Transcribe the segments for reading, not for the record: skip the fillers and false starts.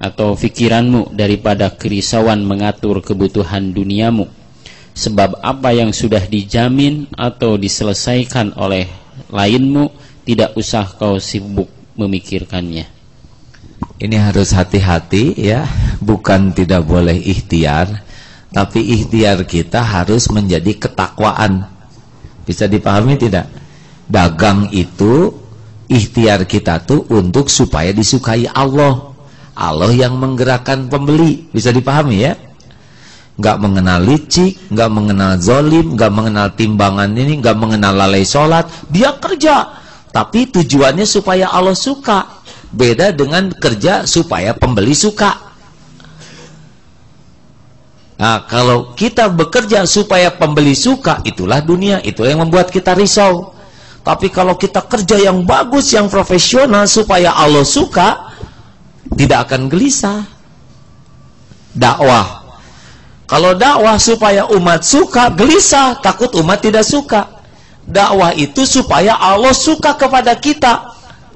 atau pikiranmu daripada kerisauan mengatur kebutuhan duniamu. Sebab apa yang sudah dijamin atau diselesaikan oleh lainmu, tidak usah kau sibuk memikirkannya. Ini harus hati-hati ya, bukan tidak boleh ikhtiar, tapi ikhtiar kita harus menjadi ketakwaan. Bisa dipahami tidak? Dagang itu ikhtiar kita tuh untuk supaya disukai Allah. Allah yang menggerakkan pembeli. Bisa dipahami ya? Nggak mengenal licik, nggak mengenal zolim, nggak mengenal timbangan ini, nggak mengenal lalai sholat. Dia kerja, tapi tujuannya supaya Allah suka. Beda dengan kerja supaya pembeli suka. Nah, kalau kita bekerja supaya pembeli suka, itulah dunia, itulah yang membuat kita risau. Tapi kalau kita kerja yang bagus, yang profesional supaya Allah suka, tidak akan gelisah. Dakwah, kalau dakwah supaya umat suka, gelisah, takut umat tidak suka. Dakwah itu supaya Allah suka kepada kita.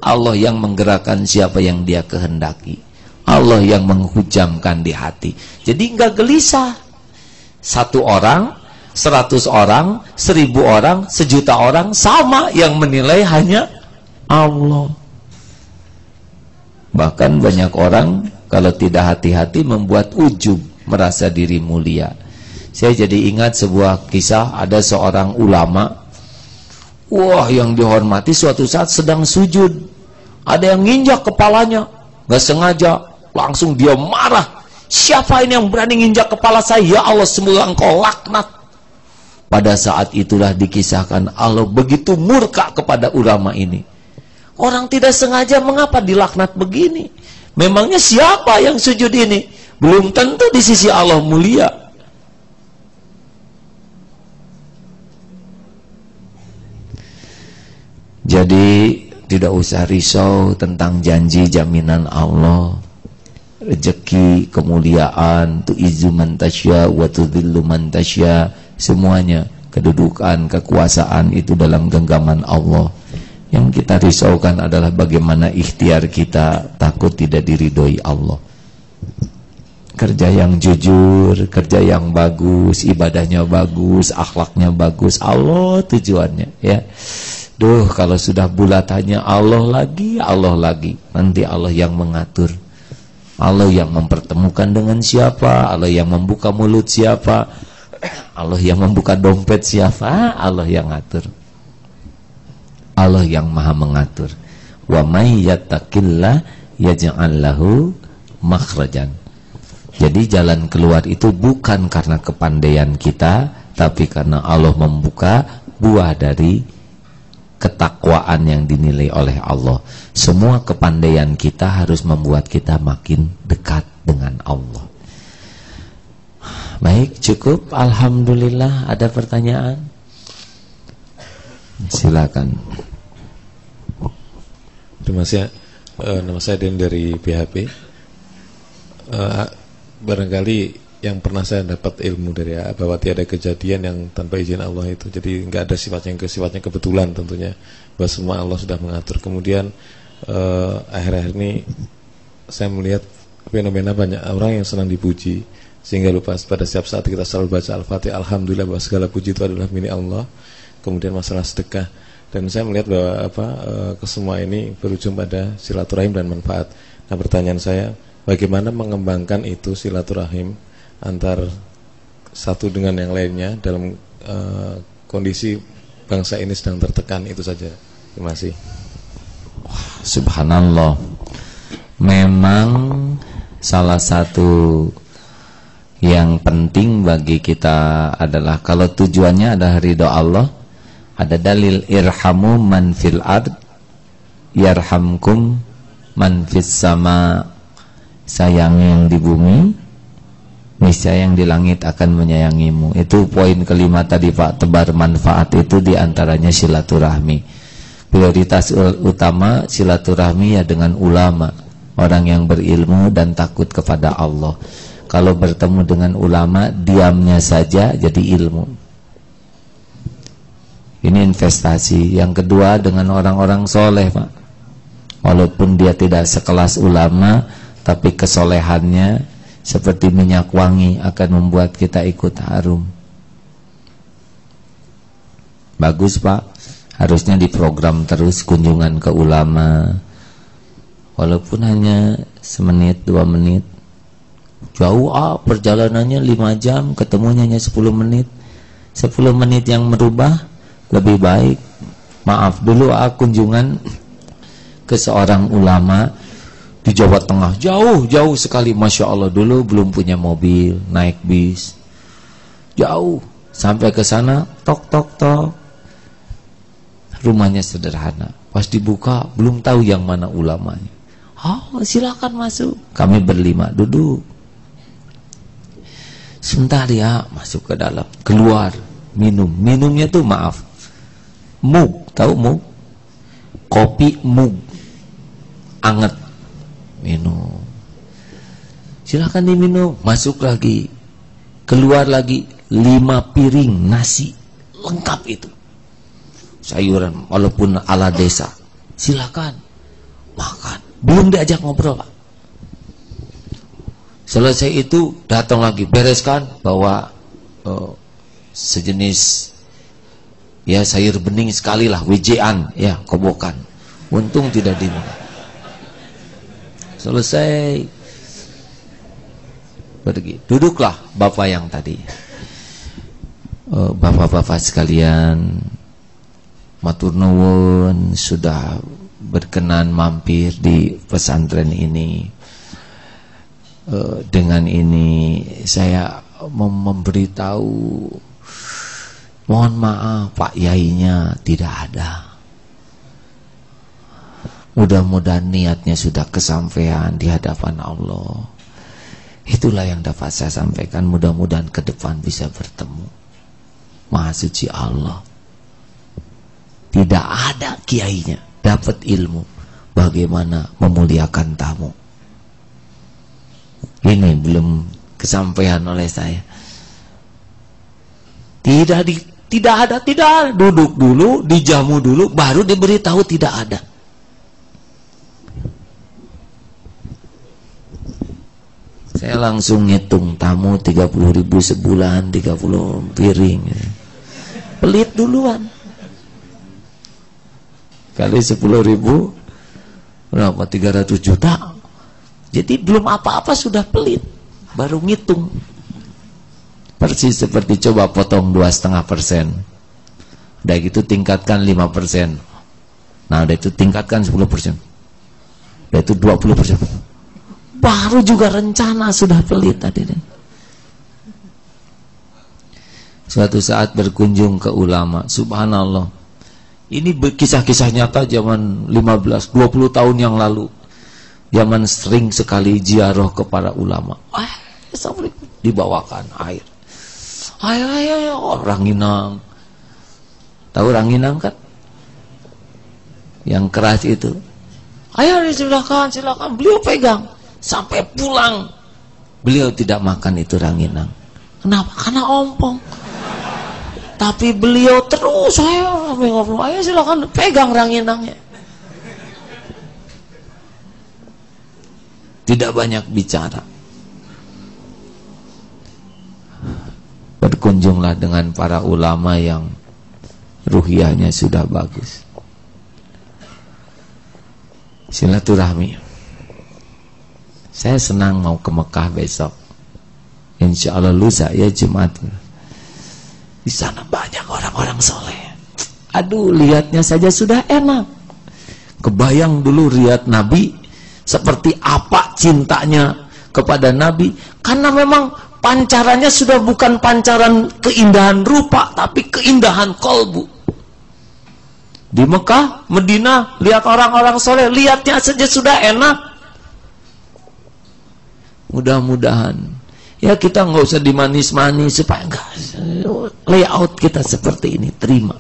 Allah yang menggerakkan siapa yang dia kehendaki. Allah yang menghujamkan di hati. Jadi enggak gelisah. 1 orang, 100 orang, 1000 orang, 1.000.000 orang sama yang menilai hanya Allah. Bahkan banyak orang kalau tidak hati-hati membuat ujub, merasa diri mulia. Saya jadi ingat sebuah kisah, ada seorang ulama, wah, yang dihormati suatu saat sedang sujud. Ada yang nginjak kepalanya, gak sengaja, langsung dia marah. Siapa ini yang berani nginjak kepala saya? Ya Allah, semoga engkau laknat. Pada saat itulah dikisahkan Allah begitu murka kepada ulama ini. Orang tidak sengaja, mengapa dilaknat begini? Memangnya siapa yang sujud ini? Belum tentu di sisi Allah mulia. Jadi tidak usah risau tentang janji jaminan Allah. Rezeki, kemuliaan, tu'izzu man tasya wa tudhillu man tasya, semuanya, kedudukan, kekuasaan itu dalam genggaman Allah. Yang kita risaukan adalah bagaimana ikhtiar kita takut tidak diridhoi Allah. Kerja yang jujur, kerja yang bagus, ibadahnya bagus, akhlaknya bagus, Allah tujuannya ya. Duh, kalau sudah bulatannya Allah lagi, nanti Allah yang mengatur. Allah yang mempertemukan dengan siapa, Allah yang membuka mulut siapa, Allah yang membuka dompet siapa, Allah yang ngatur. Allah yang maha mengatur. Wa may yattaqillah yaj'al lahu makhrajan. Jadi jalan keluar itu bukan karena kepandaian kita, tapi karena Allah membuka buah dari ketakwaan yang dinilai oleh Allah. Semua kepandaian kita harus membuat kita makin dekat dengan Allah. Baik, cukup. Alhamdulillah. Ada pertanyaan? Silakan. Terima kasih. Nama saya Den dari PHP. Barangkali yang pernah saya dapat ilmu dari bahwa tiada kejadian yang tanpa izin Allah itu. Jadi nggak ada sifatnya kebetulan tentunya, bahwa semua Allah sudah mengatur. Kemudian akhir-akhir ini saya melihat fenomena banyak orang yang senang dipuji sehingga lupa pada setiap saat kita selalu baca Al-Fatihah, alhamdulillah, bahwa segala puji itu adalah milik Allah. Kemudian masalah sedekah, dan saya melihat bahwa kesemua ini berujung pada silaturahim dan manfaat. Nah, pertanyaan saya, bagaimana mengembangkan itu silaturahim antar satu dengan yang lainnya dalam kondisi bangsa ini sedang tertekan, itu saja. Terima kasih. Subhanallah. Memang salah satu yang penting bagi kita adalah kalau tujuannya adalah ridho Allah, ada dalil irhamu man fil ard yarhamkum man fis sama. Sayangi yang di bumi, niscaya yang di langit akan menyayangimu. Itu poin kelima tadi Pak, tebar manfaat itu diantaranya silaturahmi. Prioritas utama silaturahmi ya dengan ulama, orang yang berilmu dan takut kepada Allah. Kalau bertemu dengan ulama, diamnya saja jadi ilmu. Ini investasi. Yang kedua dengan orang-orang soleh Pak. Walaupun dia tidak sekelas ulama, tapi kesolehannya seperti minyak wangi akan membuat kita ikut harum. Bagus Pak, harusnya diprogram terus kunjungan ke ulama, walaupun hanya semenit 2 menit. Jauh perjalanannya 5 jam, ketemunya hanya 10 menit. 10 menit yang merubah lebih baik. Maaf, dulu kunjungan ke seorang ulama di Jawa Tengah, jauh sekali, Masya Allah. Dulu belum punya mobil, naik bis, jauh sampai ke sana, tok tok tok. Rumahnya sederhana, pas dibuka belum tahu yang mana ulamanya. Silakan masuk. Kami berlima duduk. Sebentar ya, masuk ke dalam, keluar, minumnya tuh maaf, mug, tahu mug? Kopi mug, anget, minum. Silakan diminum, masuk lagi, keluar lagi, 5 piring nasi, lengkap itu. Sayuran, walaupun ala desa, silakan, makan. Belum diajak ngobrol Pak. Selesai itu datang lagi, bereskan, bawa sejenis ya sayur bening sekali lah, wijean, ya kobokan. Untung tidak diminum. Selesai, pergi. Duduklah bapak yang tadi. Bapak-bapak sekalian, matur nuwun sudah berkenan mampir di pesantren ini. Dengan ini saya memberitahu, mohon maaf Pak Yainya tidak ada. Mudah-mudahan niatnya sudah kesampaian di hadapan Allah. Itulah yang dapat saya sampaikan. Mudah-mudahan ke depan bisa bertemu. Maha suci Allah, tidak ada kiainya dapat ilmu bagaimana memuliakan tamu. Ini belum kesampaian oleh saya. Tidak ada. Duduk dulu, dijamu dulu, baru diberitahu tidak ada. Saya langsung ngitung tamu 30.000 sebulan, 30 piring. Pelit duluan. Kali 10.000 berapa? 300 juta. Jadi belum apa-apa sudah pelit, baru ngitung. Persis seperti coba potong 2,5%. Udah gitu tingkatkan 5%. Nah udah itu tingkatkan 10%. Udah itu 20%. Baru juga rencana sudah pelit tadi. Suatu saat berkunjung ke ulama, subhanallah. Ini kisah-kisah nyata zaman 15-20 tahun yang lalu. Zaman sering sekali ziarah kepada ulama. Dibawakan air. Ayo, Ranginang. Tahu Ranginang kan? Yang keras itu. Ayo silakan. Beliau pegang. Sampai pulang. Beliau tidak makan itu Ranginang. Kenapa? Karena ompong. Tapi beliau terus ngobrol. Ayo silakan pegang Ranginangnya. Tidak banyak bicara. Berkunjunglah dengan para ulama yang ruhiyahnya sudah bagus. Silaturahmi. Saya senang mau ke Mekah besok. Insya Allah lusa ya Jumat. Di sana banyak orang-orang soleh. Aduh, lihatnya saja sudah enak. Kebayang dulu lihat Nabi seperti apa cintanya kepada Nabi. Karena memang pancarannya sudah bukan pancaran keindahan rupa, tapi keindahan kolbu. Di Mekah, Medina, lihat orang-orang soleh, lihatnya saja sudah enak. Mudah-mudahan ya kita nggak usah dimanis-manis, supaya enggak layout kita seperti ini, terima.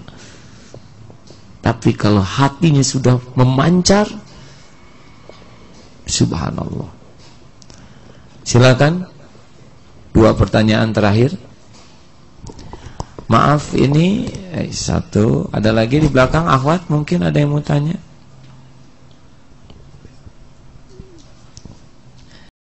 Tapi kalau hatinya sudah memancar, subhanallah. Silakan 2 pertanyaan terakhir. Maaf ini 1, ada lagi di belakang akhwat, mungkin ada yang mau tanya.